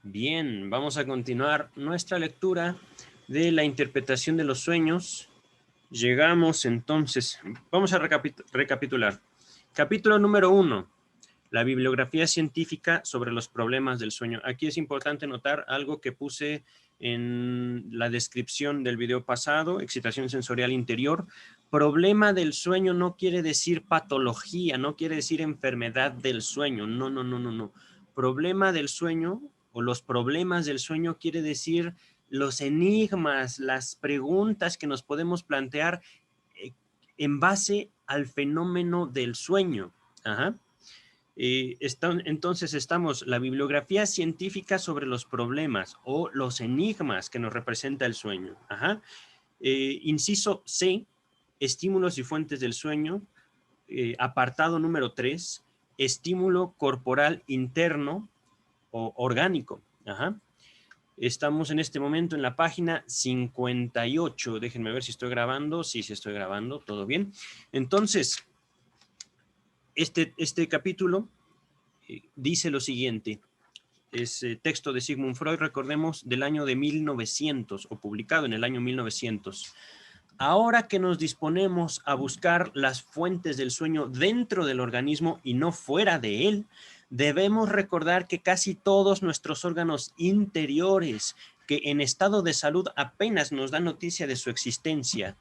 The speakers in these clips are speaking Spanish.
Bien, vamos a continuar nuestra lectura de la interpretación de los sueños. Llegamos entonces, vamos a recapitular. Capítulo número 1, la bibliografía científica sobre los problemas del sueño. Aquí es importante notar algo que puse en la descripción del video pasado, excitación sensorial interior. Problema del sueño no quiere decir patología, no quiere decir enfermedad del sueño. No, no, no, no, no. Problema del sueño o los problemas del sueño quiere decir los enigmas, las preguntas que nos podemos plantear eh, en base al fenómeno del sueño. Ajá. Entonces estamos la bibliografía científica sobre los problemas o los enigmas que nos representa el sueño. Ajá. Inciso C, estímulos y fuentes del sueño. Apartado número 3, estímulo corporal interno o orgánico. Ajá. Estamos en este momento en la página 58. Déjenme ver si estoy grabando. Sí, sí estoy grabando. Todo bien. Entonces, este capítulo dice lo siguiente. Es texto de Sigmund Freud, recordemos, del año de 1900 o publicado en el año 1900. Ahora que nos disponemos a buscar las fuentes del sueño dentro del organismo y no fuera de él, debemos recordar que casi todos nuestros órganos interiores, que en estado de salud apenas nos dan noticia de su existencia,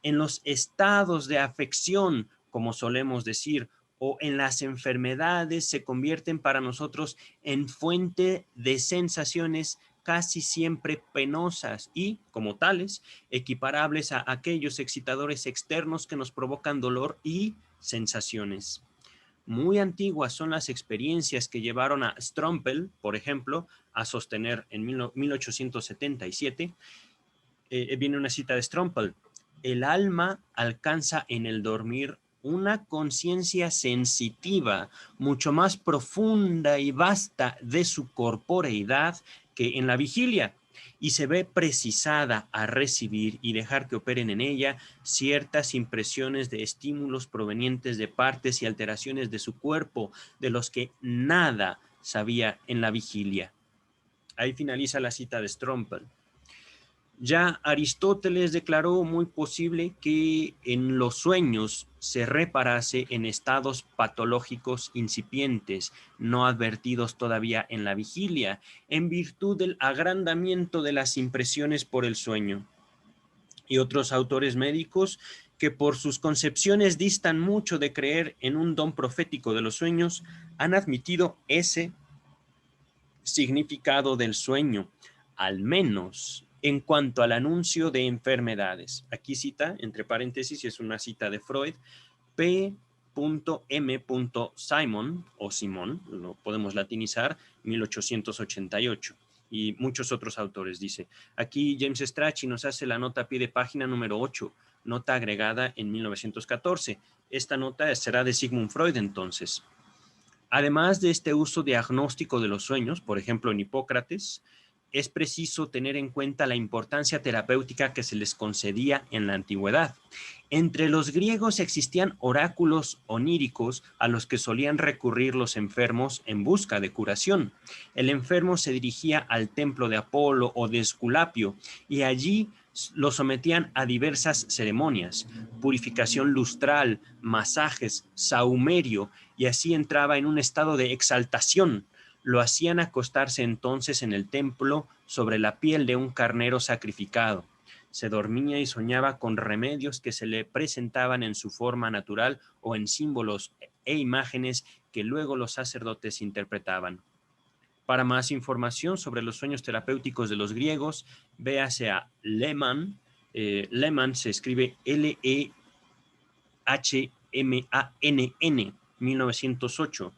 en los estados de afección, como solemos decir, o en las enfermedades, se convierten para nosotros en fuente de sensaciones casi siempre penosas y, como tales, equiparables a aquellos excitadores externos que nos provocan dolor y sensaciones. Muy antiguas son las experiencias que llevaron a Strompel, por ejemplo, a sostener en 1877, viene una cita de Strompel: el alma alcanza en el dormir una conciencia sensitiva mucho más profunda y vasta de su corporeidad que en la vigilia, y se ve precisada a recibir y dejar que operen en ella ciertas impresiones de estímulos provenientes de partes y alteraciones de su cuerpo, de los que nada sabía en la vigilia. Ahí finaliza la cita de Strompel. Ya Aristóteles declaró muy posible que en los sueños se reparase en estados patológicos incipientes, no advertidos todavía en la vigilia, en virtud del agrandamiento de las impresiones por el sueño. Y otros autores médicos que por sus concepciones distan mucho de creer en un don profético de los sueños, han admitido ese significado del sueño, al menos en cuanto al anuncio de enfermedades. Aquí cita, entre paréntesis, y es una cita de Freud, P. M. Simon, o Simón, lo podemos latinizar, 1888. Y muchos otros autores, dice. Aquí James Strachey nos hace la nota a pie de página número 8, nota agregada en 1914. Esta nota será de Sigmund Freud entonces. Además de este uso diagnóstico de los sueños, por ejemplo en Hipócrates, es preciso tener en cuenta la importancia terapéutica que se les concedía en la antigüedad. Entre los griegos existían oráculos oníricos a los que solían recurrir los enfermos en busca de curación. El enfermo se dirigía al templo de Apolo o de Esculapio y allí lo sometían a diversas ceremonias: purificación lustral, masajes, saumerio, y así entraba en un estado de exaltación. Lo hacían acostarse entonces en el templo sobre la piel de un carnero sacrificado. Se dormía y soñaba con remedios que se le presentaban en su forma natural o en símbolos e imágenes que luego los sacerdotes interpretaban. Para más información sobre los sueños terapéuticos de los griegos, véase a Lehmann. Lehmann se escribe Lehmann, 1908.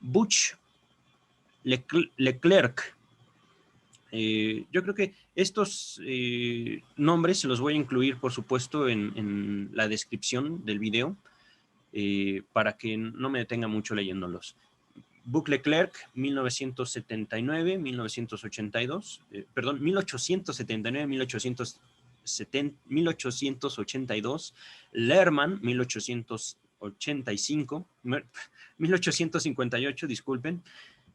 Butch Leclerc. Yo creo que estos nombres se los voy a incluir, por supuesto, en la descripción del video, para que no me detenga mucho leyéndolos. Butch Leclerc, 1979, 1982, perdón, 1879, 1882, Lerman, 1885, 1858, disculpen,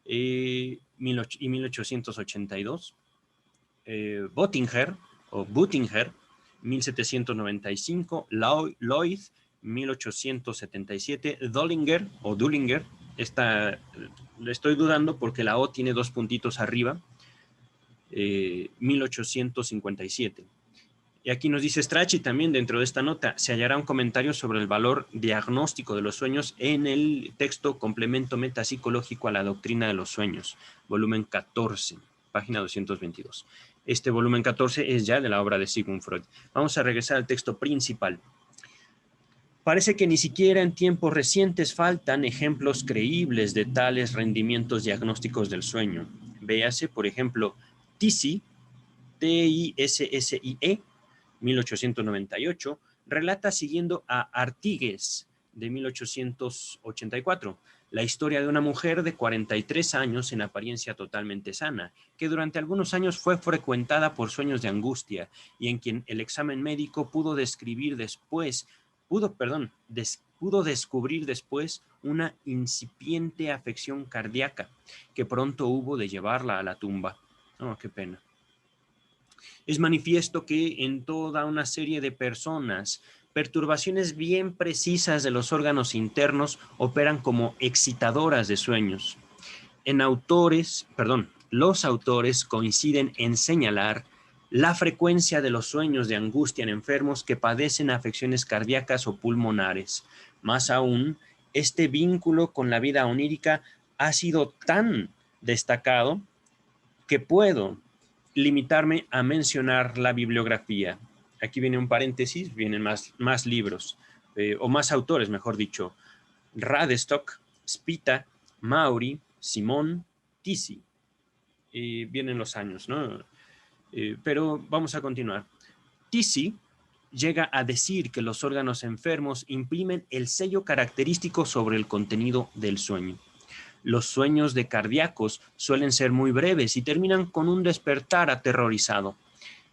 y 1882. Bottinger, o Buttinger, 1795. Lloyd, 1877. Dullinger, o Dullinger, le estoy dudando porque la O tiene dos puntitos arriba, 1857. Y aquí nos dice Strachey también dentro de esta nota, se hallará un comentario sobre el valor diagnóstico de los sueños en el texto Complemento Metapsicológico a la Doctrina de los Sueños, volumen 14, página 222. Este volumen 14 es ya de la obra de Sigmund Freud. Vamos a regresar al texto principal. Parece que ni siquiera en tiempos recientes faltan ejemplos creíbles de tales rendimientos diagnósticos del sueño. Véase, por ejemplo, Tissie, Tissie, 1898, relata siguiendo a Artigues, de 1884, la historia de una mujer de 43 años en apariencia totalmente sana, que durante algunos años fue frecuentada por sueños de angustia y en quien el examen médico pudo descubrir después una incipiente afección cardíaca que pronto hubo de llevarla a la tumba. Oh, qué pena. Es manifiesto que en toda una serie de personas, perturbaciones bien precisas de los órganos internos operan como excitadoras de sueños. Los autores coinciden en señalar la frecuencia de los sueños de angustia en enfermos que padecen afecciones cardíacas o pulmonares. Más aún, este vínculo con la vida onírica ha sido tan destacado que puedo limitarme a mencionar la bibliografía. Aquí viene un paréntesis, vienen más libros, o más autores, mejor dicho. Radestock, Spita, Maury, Simón, Tissie. Vienen los años, ¿no? Pero vamos a continuar. Tissie llega a decir que los órganos enfermos imprimen el sello característico sobre el contenido del sueño. Los sueños de cardíacos suelen ser muy breves y terminan con un despertar aterrorizado.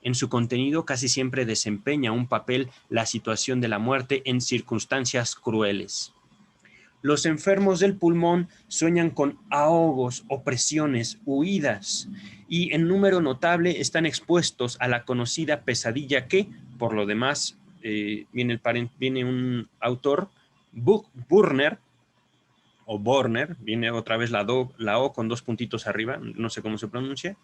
En su contenido casi siempre desempeña un papel la situación de la muerte en circunstancias crueles. Los enfermos del pulmón sueñan con ahogos, opresiones, huidas y en número notable están expuestos a la conocida pesadilla que, por lo demás, viene un autor, Burner, o Borner, viene otra vez la O con dos puntitos arriba, no sé cómo se pronuncia.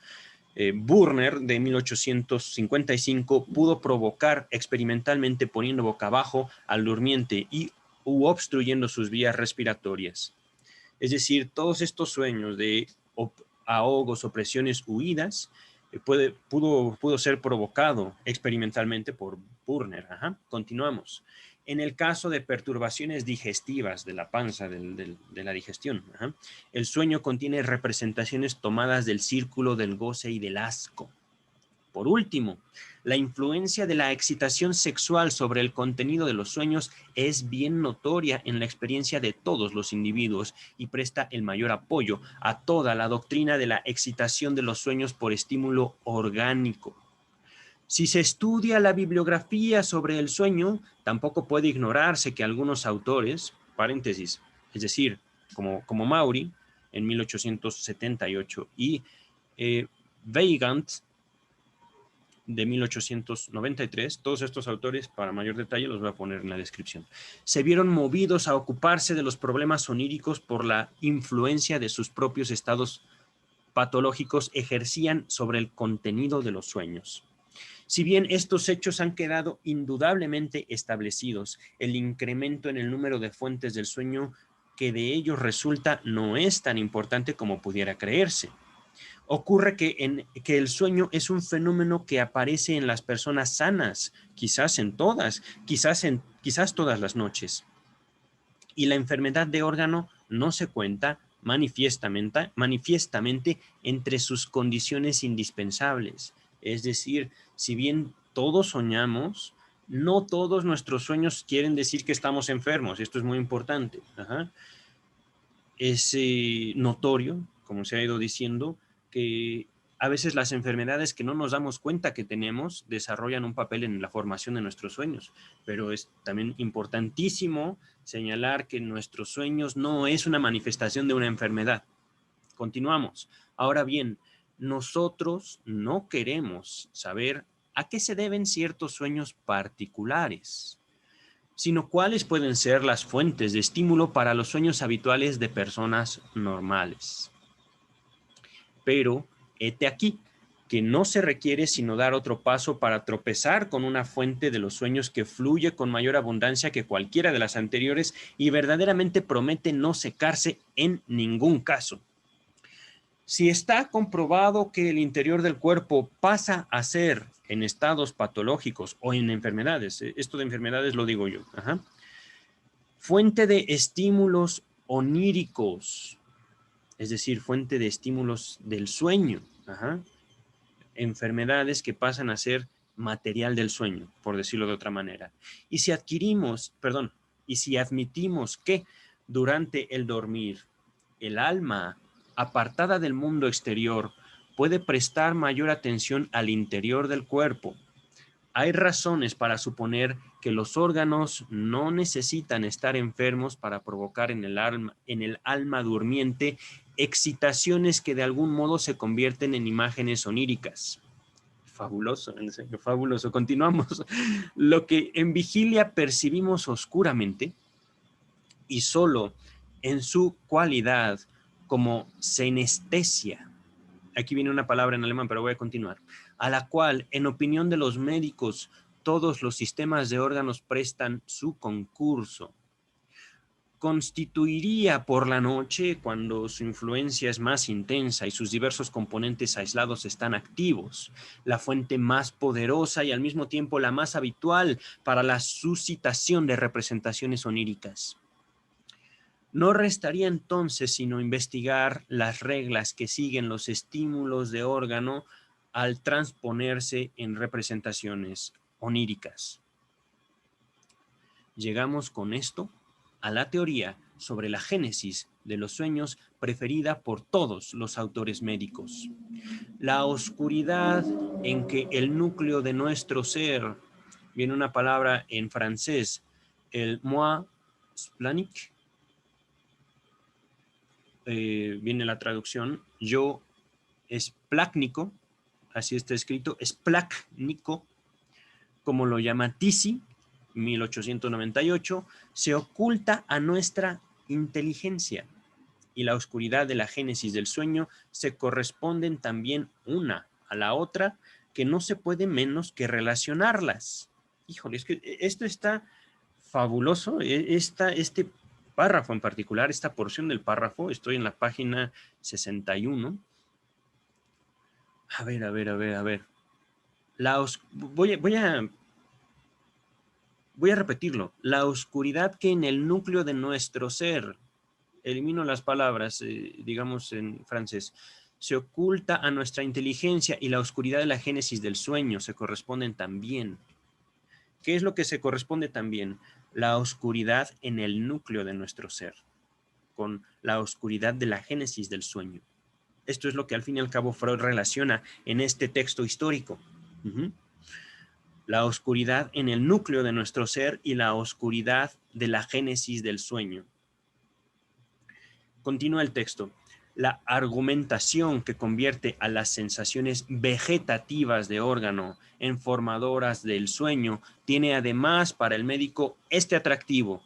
Burner, de 1855, pudo provocar experimentalmente poniendo boca abajo al durmiente u obstruyendo sus vías respiratorias. Es decir, todos estos sueños de ahogos, opresiones, huidas, pudo ser provocado experimentalmente por Burner. Continuamos. En el caso de perturbaciones digestivas de la panza, de la digestión, el sueño contiene representaciones tomadas del círculo del goce y del asco. Por último, la influencia de la excitación sexual sobre el contenido de los sueños es bien notoria en la experiencia de todos los individuos y presta el mayor apoyo a toda la doctrina de la excitación de los sueños por estímulo orgánico. Si se estudia la bibliografía sobre el sueño, tampoco puede ignorarse que algunos autores, paréntesis, es decir, como Maury en 1878 y Weygand de 1893, todos estos autores, para mayor detalle, los voy a poner en la descripción, se vieron movidos a ocuparse de los problemas oníricos por la influencia de sus propios estados patológicos ejercían sobre el contenido de los sueños. Si bien estos hechos han quedado indudablemente establecidos, el incremento en el número de fuentes del sueño que de ellos resulta no es tan importante como pudiera creerse. Ocurre que el sueño es un fenómeno que aparece en las personas sanas, quizás todas las noches. Y la enfermedad de órgano no se cuenta manifiestamente entre sus condiciones indispensables. Es decir, si bien todos soñamos, no todos nuestros sueños quieren decir que estamos enfermos. Esto es muy importante. Es notorio, como se ha ido diciendo, que a veces las enfermedades que no nos damos cuenta que tenemos desarrollan un papel en la formación de nuestros sueños, pero es también importantísimo señalar que nuestros sueños no es una manifestación de una enfermedad. Continuamos. Ahora bien, nosotros no queremos saber a qué se deben ciertos sueños particulares, sino cuáles pueden ser las fuentes de estímulo para los sueños habituales de personas normales. Pero, hete aquí, que no se requiere sino dar otro paso para tropezar con una fuente de los sueños que fluye con mayor abundancia que cualquiera de las anteriores y verdaderamente promete no secarse en ningún caso. Si está comprobado que el interior del cuerpo pasa a ser en estados patológicos o en enfermedades, esto de enfermedades lo digo yo, fuente de estímulos oníricos, es decir, fuente de estímulos del sueño, enfermedades que pasan a ser material del sueño, por decirlo de otra manera. Y si admitimos que durante el dormir el alma, apartada del mundo exterior, puede prestar mayor atención al interior del cuerpo, hay razones para suponer que los órganos no necesitan estar enfermos para provocar en el alma durmiente excitaciones que de algún modo se convierten en imágenes oníricas. Fabuloso, en serio, fabuloso. Continuamos. Lo que en vigilia percibimos oscuramente y solo en su cualidad como senestesia. Aquí viene una palabra en alemán, pero voy a continuar. A la cual, en opinión de los médicos, todos los sistemas de órganos prestan su concurso. Constituiría por la noche, cuando su influencia es más intensa y sus diversos componentes aislados están activos, la fuente más poderosa y al mismo tiempo la más habitual para la suscitación de representaciones oníricas. No restaría entonces sino investigar las reglas que siguen los estímulos de órgano al transponerse en representaciones oníricas. Llegamos con esto a la teoría sobre la génesis de los sueños preferida por todos los autores médicos. La oscuridad en que el núcleo de nuestro ser, viene una palabra en francés, el moi splanique, viene la traducción, yo esplácnico, así está escrito, esplácnico, como lo llama Tisi, 1898, se oculta a nuestra inteligencia y la oscuridad de la génesis del sueño se corresponden también una a la otra, que no se puede menos que relacionarlas. Híjole, es que esto está fabuloso, este párrafo en particular, esta porción del párrafo, estoy en la página 61. A ver. Voy a repetirlo. La oscuridad que en el núcleo de nuestro ser, elimino las palabras, digamos en francés, se oculta a nuestra inteligencia y la oscuridad de la génesis del sueño se corresponden también. ¿Qué es lo que se corresponde también? La oscuridad en el núcleo de nuestro ser, con la oscuridad de la génesis del sueño. Esto es lo que al fin y al cabo Freud relaciona en este texto histórico. La oscuridad en el núcleo de nuestro ser y la oscuridad de la génesis del sueño. Continúa el texto. La argumentación que convierte a las sensaciones vegetativas de órgano en formadoras del sueño tiene además para el médico este atractivo.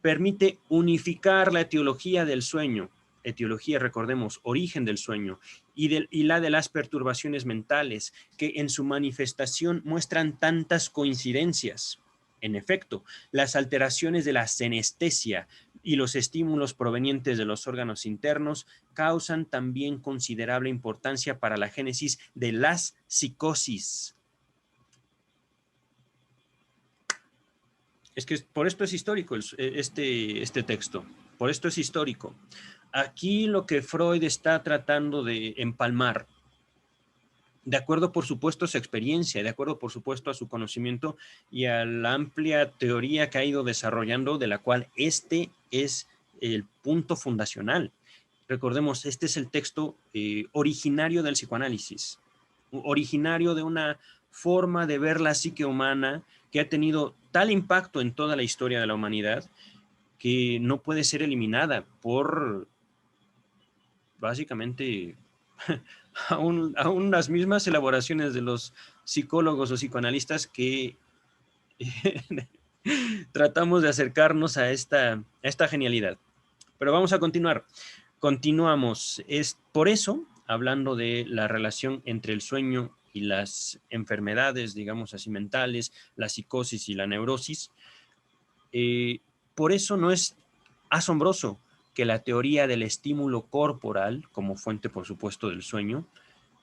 Permite unificar la etiología del sueño, etiología, recordemos, origen del sueño, y la de las perturbaciones mentales, que en su manifestación muestran tantas coincidencias. En efecto, las alteraciones de la senestesia y los estímulos provenientes de los órganos internos causan también considerable importancia para la génesis de las psicosis. Es que por esto es histórico este texto, por esto es histórico. Aquí lo que Freud está tratando de empalmar, de acuerdo por supuesto a su experiencia, de acuerdo por supuesto a su conocimiento y a la amplia teoría que ha ido desarrollando, de la cual este es el punto fundacional. Recordemos, este es el texto originario del psicoanálisis, originario de una forma de ver la psique humana que ha tenido tal impacto en toda la historia de la humanidad que no puede ser eliminada por básicamente aún las mismas elaboraciones de los psicólogos o psicoanalistas que tratamos de acercarnos a esta genialidad. Pero vamos a continuar. Continuamos. Es por eso, hablando de la relación entre el sueño y las enfermedades, digamos así, mentales, la psicosis y la neurosis, por eso no es asombroso que la teoría del estímulo corporal, como fuente, por supuesto, del sueño,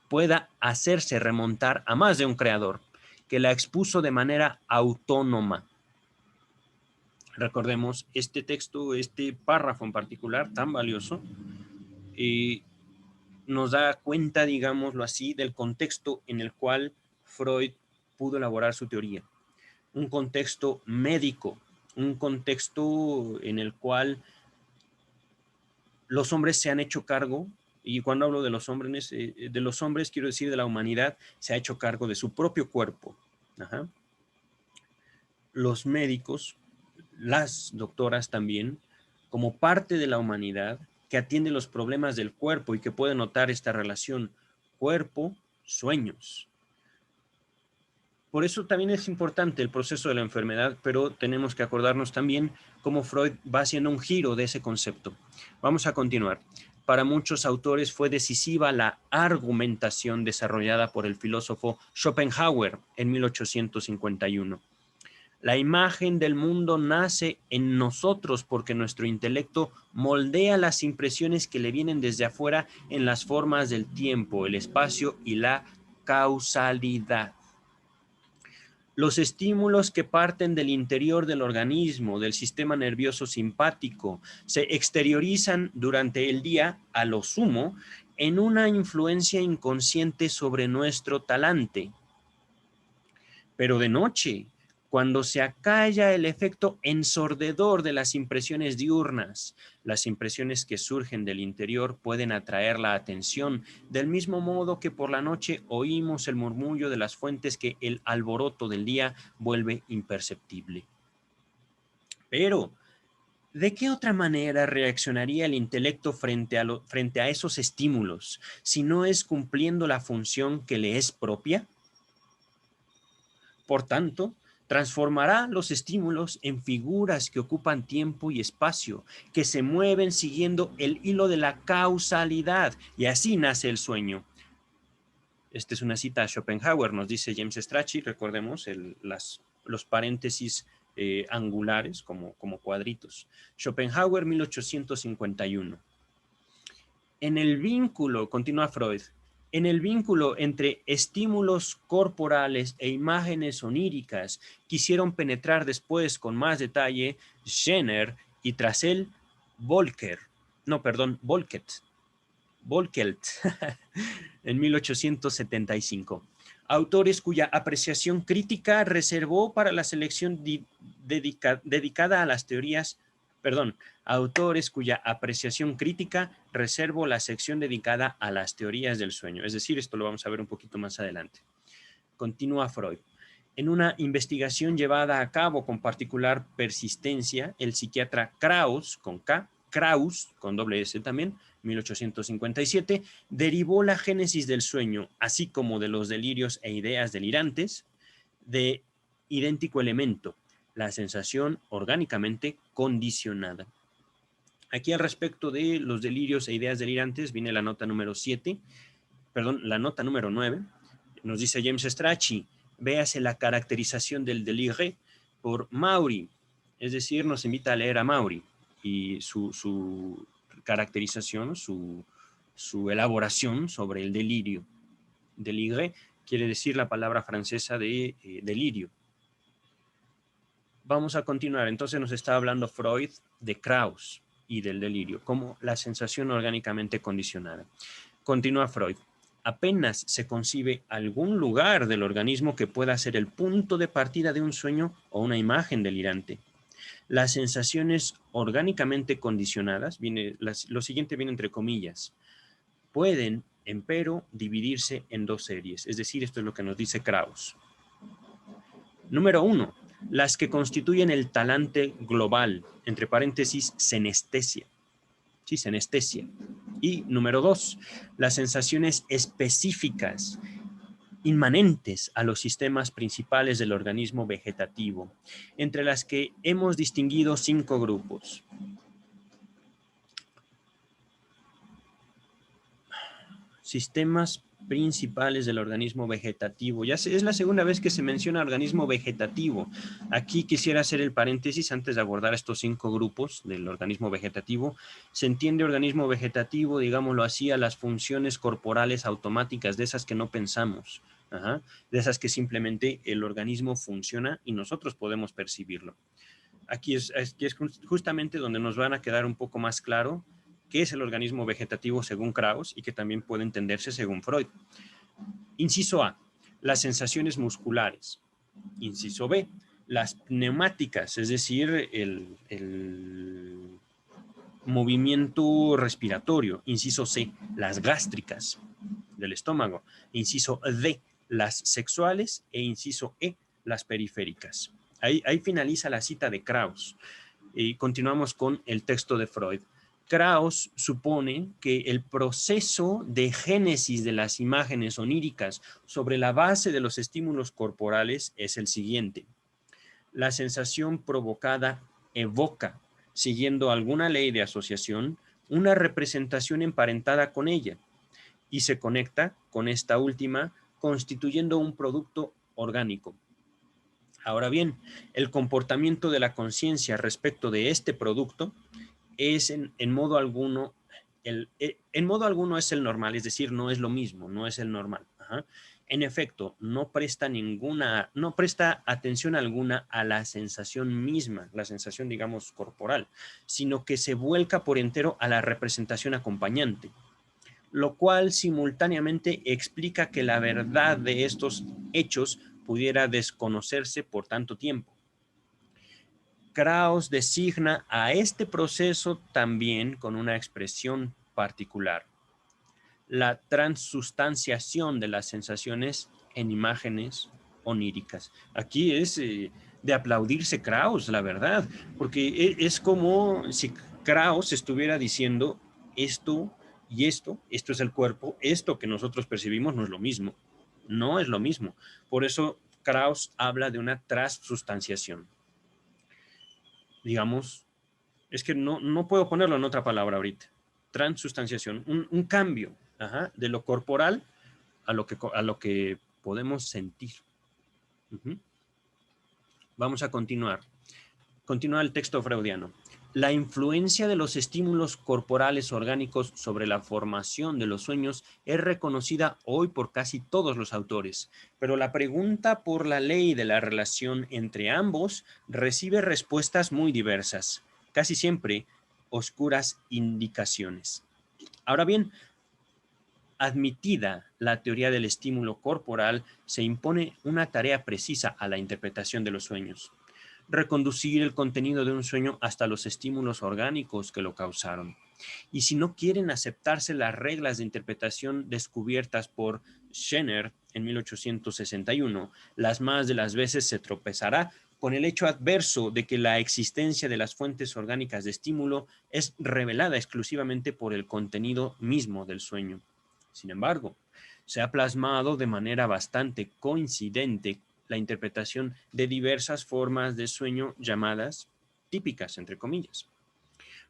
pueda hacerse remontar a más de un creador que la expuso de manera autónoma. Recordemos, este texto, este párrafo en particular, tan valioso, nos da cuenta, digámoslo así, del contexto en el cual Freud pudo elaborar su teoría. Un contexto médico, un contexto en el cual los hombres se han hecho cargo, y cuando hablo de los hombres quiero decir de la humanidad, se ha hecho cargo de su propio cuerpo. Ajá. Los médicos, las doctoras también, como parte de la humanidad que atiende los problemas del cuerpo y que puede notar esta relación cuerpo-sueños. Por eso también es importante el proceso de la enfermedad, pero tenemos que acordarnos también cómo Freud va haciendo un giro de ese concepto. Vamos a continuar. Para muchos autores fue decisiva la argumentación desarrollada por el filósofo Schopenhauer en 1851. La imagen del mundo nace en nosotros porque nuestro intelecto moldea las impresiones que le vienen desde afuera en las formas del tiempo, el espacio y la causalidad. Los estímulos que parten del interior del organismo, del sistema nervioso simpático, se exteriorizan durante el día, a lo sumo, en una influencia inconsciente sobre nuestro talante. Pero de noche, cuando se acalla el efecto ensordecedor de las impresiones diurnas, las impresiones que surgen del interior pueden atraer la atención, del mismo modo que por la noche oímos el murmullo de las fuentes que el alboroto del día vuelve imperceptible. Pero, ¿de qué otra manera reaccionaría el intelecto frente a esos estímulos, si no es cumpliendo la función que le es propia? Por tanto, transformará los estímulos en figuras que ocupan tiempo y espacio, que se mueven siguiendo el hilo de la causalidad, y así nace el sueño. Esta es una cita a Schopenhauer, nos dice James Strachey, recordemos los paréntesis angulares como cuadritos. Schopenhauer, 1851. En el vínculo, continúa Freud, en el vínculo entre estímulos corporales e imágenes oníricas quisieron penetrar después con más detalle Jenner y tras él Volkelt, en 1875. Autores cuya apreciación crítica reservó para la selección dedicada a las teorías, autores cuya apreciación crítica reservo la sección dedicada a las teorías del sueño. Es decir, esto lo vamos a ver un poquito más adelante. Continúa Freud. En una investigación llevada a cabo con particular persistencia, el psiquiatra Krauss, con K, Krauss, con doble S también, 1857, derivó la génesis del sueño, así como de los delirios e ideas delirantes, de idéntico elemento, la sensación orgánicamente condicionada. Aquí al respecto de los delirios e ideas delirantes viene la nota número 9. Nos dice James Strachey, véase la caracterización del délire por Maury, es decir, nos invita a leer a Maury y su caracterización, su elaboración sobre el delirio. Délire quiere decir la palabra francesa de delirio. Vamos a continuar. Entonces nos está hablando Freud de Krauss y del delirio, como la sensación orgánicamente condicionada. Continúa Freud. Apenas se concibe algún lugar del organismo que pueda ser el punto de partida de un sueño o una imagen delirante. Las sensaciones orgánicamente condicionadas, lo siguiente viene entre comillas, pueden, empero, dividirse en dos series. Es decir, esto es lo que nos dice Krauss. Número 1. Las que constituyen el talante global, entre paréntesis, senestesia. Sí, senestesia. Y número 2, las sensaciones específicas, inmanentes a los sistemas principales del organismo vegetativo, entre las que hemos distinguido 5 grupos. Sistemas principales del organismo vegetativo. Es la segunda vez que se menciona organismo vegetativo. Aquí quisiera hacer el paréntesis antes de abordar estos 5 grupos del organismo vegetativo. Se entiende organismo vegetativo, digámoslo así, a las funciones corporales automáticas, de esas que no pensamos, de esas que simplemente el organismo funciona y nosotros podemos percibirlo. Aquí es justamente donde nos van a quedar un poco más claro qué es el organismo vegetativo según Krauss y que también puede entenderse según Freud. Inciso A, las sensaciones musculares. Inciso B, las pneumáticas, es decir, el movimiento respiratorio. Inciso C, las gástricas del estómago. Inciso D, las sexuales. E inciso E, las periféricas. Ahí finaliza la cita de Krauss. Y continuamos con el texto de Freud. Krauss supone que el proceso de génesis de las imágenes oníricas sobre la base de los estímulos corporales es el siguiente. La sensación provocada evoca, siguiendo alguna ley de asociación, una representación emparentada con ella y se conecta con esta última, constituyendo un producto orgánico. Ahora bien, el comportamiento de la conciencia respecto de este producto es en modo alguno es el normal, es decir, no es lo mismo, no es el normal. En efecto, no presta atención alguna a la sensación misma, la sensación, digamos, corporal, sino que se vuelca por entero a la representación acompañante, lo cual simultáneamente explica que la verdad de estos hechos pudiera desconocerse por tanto tiempo. Krauss designa a este proceso también con una expresión particular: la transustanciación de las sensaciones en imágenes oníricas. Aquí es de aplaudirse Krauss, la verdad, porque es como si Krauss estuviera diciendo esto y esto es el cuerpo, esto que nosotros percibimos no es lo mismo, no es lo mismo. Por eso Krauss habla de una transustanciación. Digamos, es que no puedo ponerlo en otra palabra ahorita. Transustanciación, un cambio de lo corporal a lo que podemos sentir. Vamos a continuar. Continúa el texto freudiano. La influencia de los estímulos corporales orgánicos sobre la formación de los sueños es reconocida hoy por casi todos los autores, pero la pregunta por la ley de la relación entre ambos recibe respuestas muy diversas, casi siempre oscuras indicaciones. Ahora bien, admitida la teoría del estímulo corporal, se impone una tarea precisa a la interpretación de los sueños: reconducir el contenido de un sueño hasta los estímulos orgánicos que lo causaron. Y si no quieren aceptarse las reglas de interpretación descubiertas por Schener en 1861, las más de las veces se tropezará con el hecho adverso de que la existencia de las fuentes orgánicas de estímulo es revelada exclusivamente por el contenido mismo del sueño. Sin embargo, se ha plasmado de manera bastante coincidente la interpretación de diversas formas de sueño llamadas típicas, entre comillas,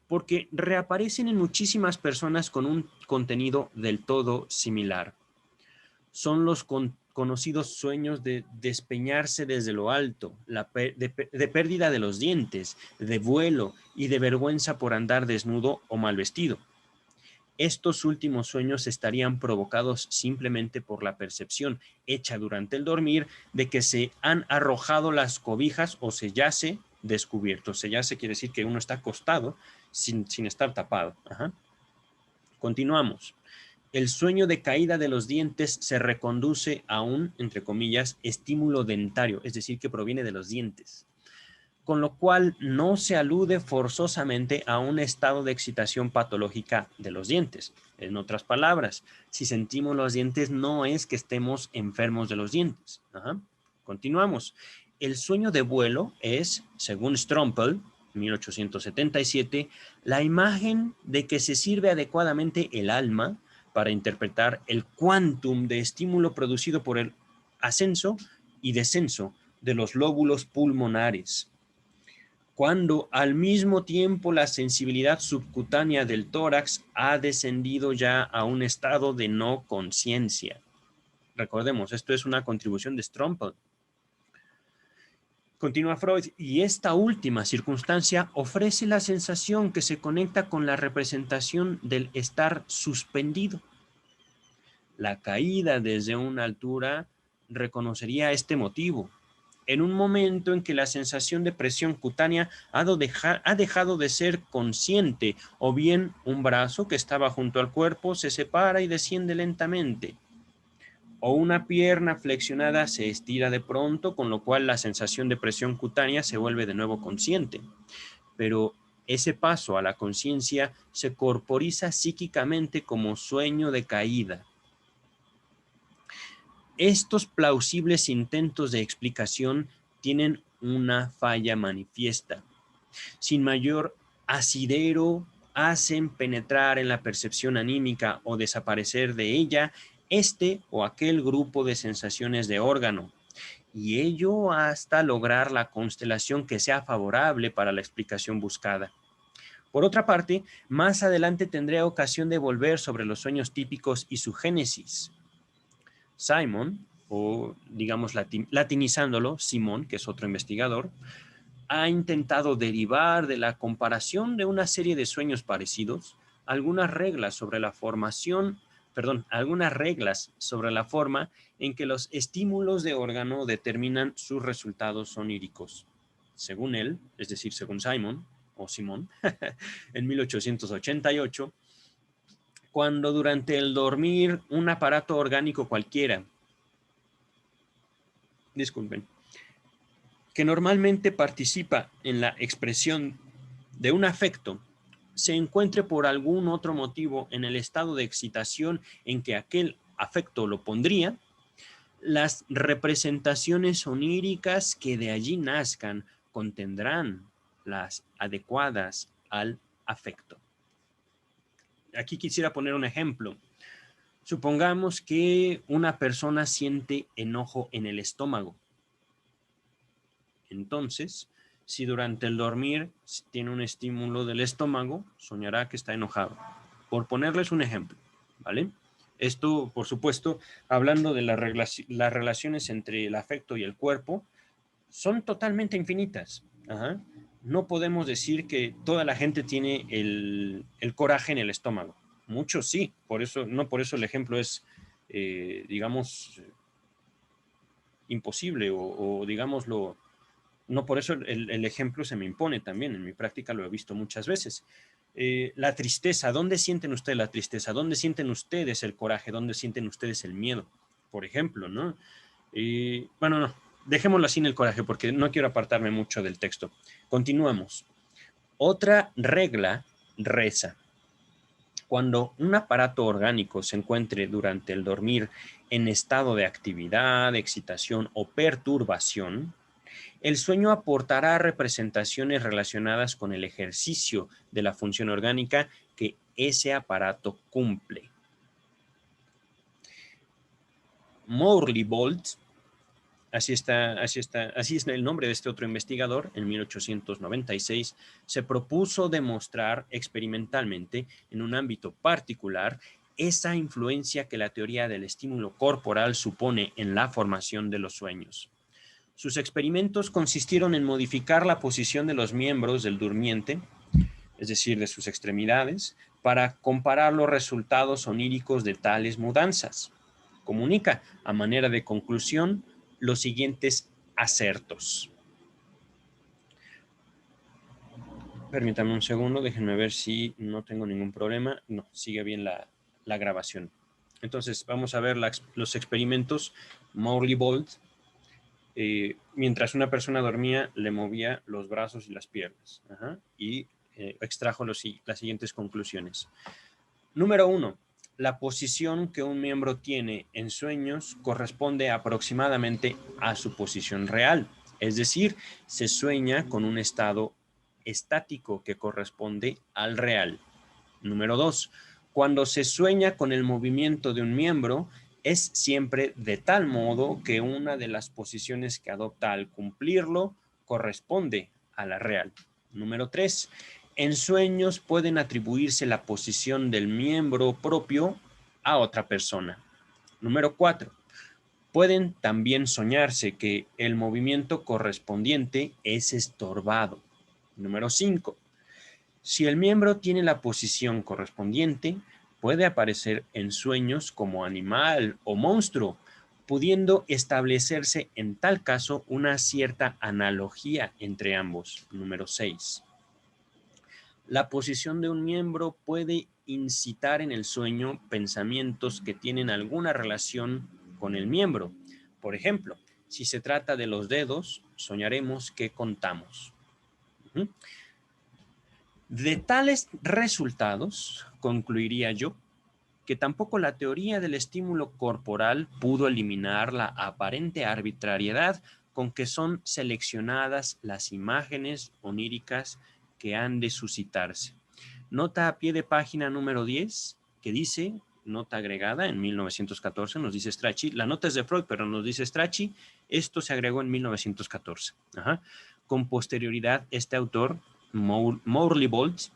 porque reaparecen en muchísimas personas con un contenido del todo similar. Son los conocidos sueños de despeñarse desde lo alto, de pérdida de los dientes, de vuelo y de vergüenza por andar desnudo o mal vestido. Estos últimos sueños estarían provocados simplemente por la percepción hecha durante el dormir de que se han arrojado las cobijas o se yace descubierto. Se yace quiere decir que uno está acostado sin estar tapado. Continuamos. El sueño de caída de los dientes se reconduce a un, entre comillas, estímulo dentario, es decir, que proviene de los dientes, con lo cual no se alude forzosamente a un estado de excitación patológica de los dientes. En otras palabras, si sentimos los dientes no es que estemos enfermos de los dientes. Continuamos. El sueño de vuelo es, según Strompel, 1877, la imagen de que se sirve adecuadamente el alma para interpretar el quantum de estímulo producido por el ascenso y descenso de los lóbulos pulmonares, cuando al mismo tiempo la sensibilidad subcutánea del tórax ha descendido ya a un estado de no conciencia. Recordemos, esto es una contribución de Strompel. Continúa Freud, y esta última circunstancia ofrece la sensación que se conecta con la representación del estar suspendido. La caída desde una altura reconocería este motivo. En un momento en que la sensación de presión cutánea ha dejado de ser consciente, o bien un brazo que estaba junto al cuerpo se separa y desciende lentamente, o una pierna flexionada se estira de pronto, con lo cual la sensación de presión cutánea se vuelve de nuevo consciente. Pero ese paso a la conciencia se corporiza psíquicamente como sueño de caída. Estos plausibles intentos de explicación tienen una falla manifiesta. Sin mayor asidero, hacen penetrar en la percepción anímica o desaparecer de ella este o aquel grupo de sensaciones de órgano, y ello hasta lograr la constelación que sea favorable para la explicación buscada. Por otra parte, más adelante tendré ocasión de volver sobre los sueños típicos y su génesis. Simon, o digamos latinizándolo, Simón, que es otro investigador, ha intentado derivar de la comparación de una serie de sueños parecidos algunas reglas sobre la forma en que los estímulos de órgano determinan sus resultados oníricos. Según él, es decir, según Simon, o Simón, en 1888, cuando durante el dormir un aparato orgánico cualquiera, que normalmente participa en la expresión de un afecto, se encuentre por algún otro motivo en el estado de excitación en que aquel afecto lo pondría, las representaciones oníricas que de allí nazcan contendrán las adecuadas al afecto. Aquí quisiera poner un ejemplo. Supongamos que una persona siente enojo en el estómago. Entonces, si durante el dormir tiene un estímulo del estómago, soñará que está enojado. Por ponerles un ejemplo, ¿vale? Esto, por supuesto, hablando de las relaciones entre el afecto y el cuerpo, son totalmente infinitas. Ajá. No podemos decir que toda la gente tiene el coraje en el estómago. Muchos sí, no por eso el ejemplo es, digamos, imposible o digámoslo. No por eso el ejemplo se me impone también, en mi práctica lo he visto muchas veces. La tristeza, ¿dónde sienten ustedes la tristeza? ¿Dónde sienten ustedes el coraje? ¿Dónde sienten ustedes el miedo? Por ejemplo, ¿no? Bueno, no, dejémoslo así en el coraje porque no quiero apartarme mucho del texto. Continuamos. Otra regla reza: cuando un aparato orgánico se encuentre durante el dormir en estado de actividad, excitación o perturbación, el sueño aportará representaciones relacionadas con el ejercicio de la función orgánica que ese aparato cumple. Morley-Bolt, así es el nombre de este otro investigador, en 1896, se propuso demostrar experimentalmente en un ámbito particular esa influencia que la teoría del estímulo corporal supone en la formación de los sueños. Sus experimentos consistieron en modificar la posición de los miembros del durmiente, es decir, de sus extremidades, para comparar los resultados oníricos de tales mudanzas. Comunica, a manera de conclusión, los siguientes acertos. Permítanme un segundo, déjenme ver si no tengo ningún problema. No, sigue bien la grabación. Entonces, vamos a ver los experimentos Morley-Bolt. Mientras una persona dormía, le movía los brazos y las piernas. Y extrajo las siguientes conclusiones. Número 1. La posición que un miembro tiene en sueños corresponde aproximadamente a su posición real. Es decir, se sueña con un estado estático que corresponde al real. Número 2. Cuando se sueña con el movimiento de un miembro, es siempre de tal modo que una de las posiciones que adopta al cumplirlo corresponde a la real. Número 3. En sueños pueden atribuirse la posición del miembro propio a otra persona. Número 4. Pueden también soñarse que el movimiento correspondiente es estorbado. Número 5. Si el miembro tiene la posición correspondiente, puede aparecer en sueños como animal o monstruo, pudiendo establecerse en tal caso una cierta analogía entre ambos. Número 6. La posición de un miembro puede incitar en el sueño pensamientos que tienen alguna relación con el miembro. Por ejemplo, si se trata de los dedos, soñaremos que contamos. De tales resultados, concluiría yo, que tampoco la teoría del estímulo corporal pudo eliminar la aparente arbitrariedad con que son seleccionadas las imágenes oníricas que han de suscitarse. Nota a pie de página número 10 que dice, nota agregada en 1914, nos dice Strachey, la nota es de Freud, pero nos dice Strachey, esto se agregó en 1914. Ajá. Con posterioridad, este autor, Morley-Boltz,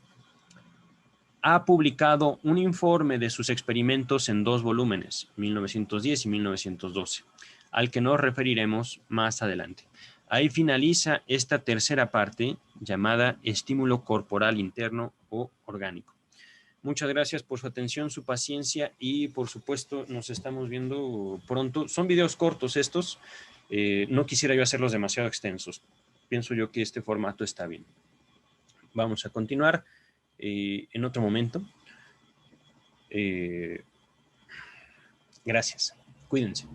ha publicado un informe de sus experimentos en 2 volúmenes, 1910 y 1912, al que nos referiremos más adelante. Ahí finaliza esta tercera parte llamada estímulo corporal interno o orgánico. Muchas gracias por su atención, su paciencia y por supuesto nos estamos viendo pronto. Son videos cortos estos, no quisiera yo hacerlos demasiado extensos. Pienso yo que este formato está bien. Vamos a continuar en otro momento. Gracias. Cuídense.